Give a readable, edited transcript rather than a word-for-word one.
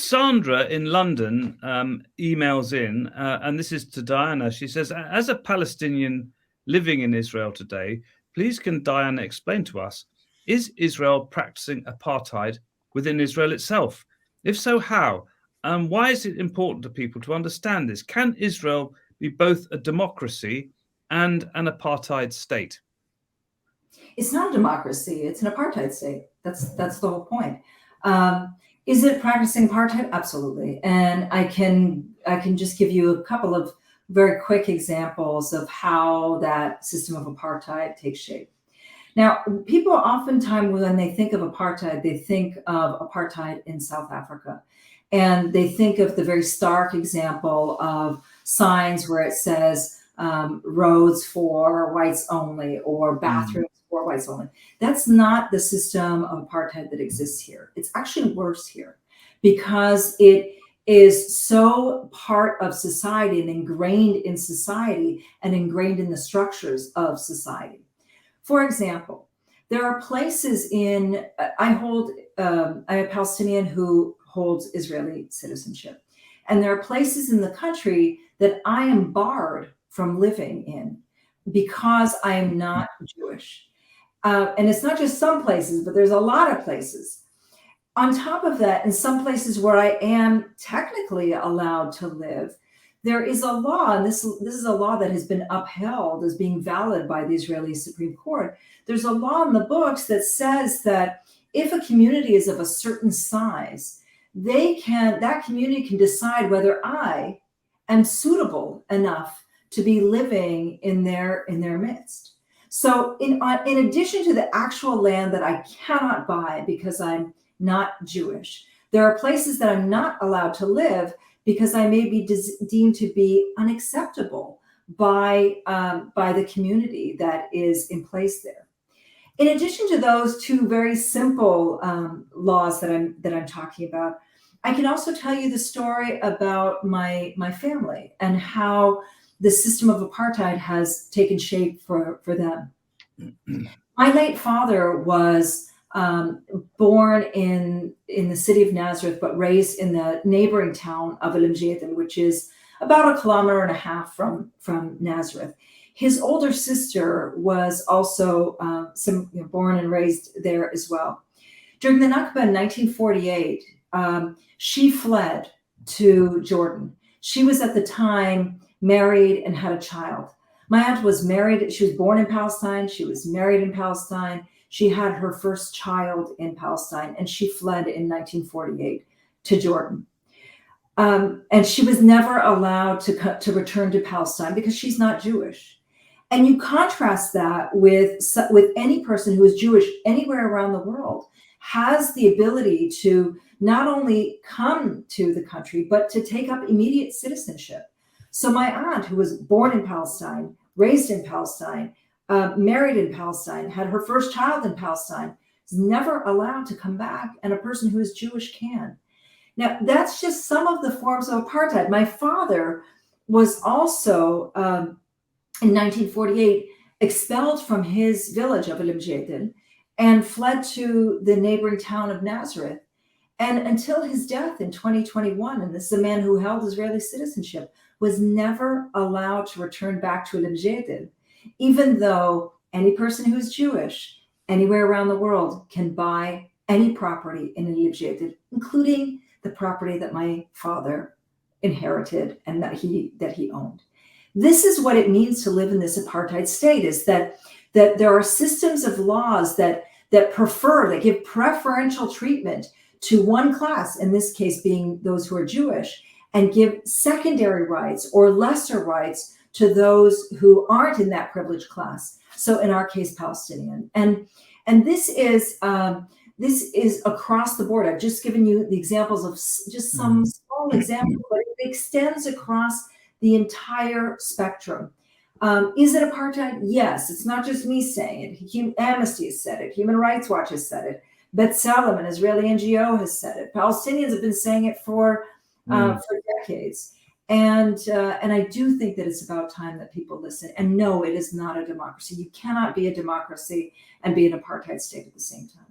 Sandra in London emails in, and this is to Diana. She says, as a Palestinian living in Israel today, please can Diana explain to us, is Israel practicing apartheid within Israel itself? If so, how? And why is it important to people to understand this? Can Israel be both a democracy and an apartheid state? It's not a democracy, it's an apartheid state. That's the whole point. Is it practicing apartheid? Absolutely. And I can just give you a couple of very quick examples of how that system of apartheid takes shape. Now, people oftentimes, when they think of apartheid, they think of apartheid in South Africa. And they think of the very stark example of signs where it says roads for whites only or bathrooms for whites only. That's not the system of apartheid that exists here. It's actually worse here because it is so part of society and ingrained in society and ingrained in the structures of society. For example, there are places I am a Palestinian who holds Israeli citizenship. And there are places in the country that I am barred from living in because I am not Jewish. And it's not just some places, but there's a lot of places. On top of that, in some places where I am technically allowed to live, there is a law, and this is a law that has been upheld as being valid by the Israeli Supreme Court. There's a law in the books that says that if a community is of a certain size, that community can decide whether I am suitable enough to be living in their midst. So in addition to the actual land that I cannot buy because I'm not Jewish, there are places that I'm not allowed to live because I may be deemed to be unacceptable by the community that is in place there. In addition to those two very simple laws that I'm talking about, I can also tell you the story about my family and how the system of apartheid has taken shape for them. My late father was born in the city of Nazareth, but raised in the neighboring town of El-Mjadin, which is about 1.5 kilometers from Nazareth. His older sister was also born and raised there as well. During the Nakba in 1948, she fled to Jordan. She was at the time married and had a child. My aunt was married. She was born in Palestine. She was married in Palestine. She had her first child in Palestine, and she fled in 1948 to Jordan. And she was never allowed to return to Palestine because she's not Jewish. And you contrast that with any person who is Jewish anywhere around the world has the ability to not only come to the country, but to take up immediate citizenship. So my aunt, who was born in Palestine, raised in Palestine, married in Palestine, had her first child in Palestine, is never allowed to come back, and a person who is Jewish can. Now, that's just some of the forms of apartheid. My father was also, in 1948, expelled from his village of El-Mjadin and fled to the neighboring town of Nazareth. And until his death in 2021, and this is a man who held Israeli citizenship, was never allowed to return back to El-Mjadin, even though any person who is Jewish anywhere around the world can buy any property in El-Mjadin, including the property that my father inherited and that he owned. This is what it means to live in this apartheid state, is that there are systems of laws that give preferential treatment to one class, in this case being those who are Jewish, and give secondary rights or lesser rights to those who aren't in that privileged class. So in our case, Palestinian. And this is across the board. I've just given you the examples of just some small examples, but it extends across the entire spectrum. Is it apartheid? Yes. It's not just me saying it. Amnesty has said it. Human Rights Watch has said it. B'Tselem, an Israeli NGO, has said it. Palestinians have been saying it for decades. And I do think that it's about time that people listen. And no, it is not a democracy. You cannot be a democracy and be an apartheid state at the same time.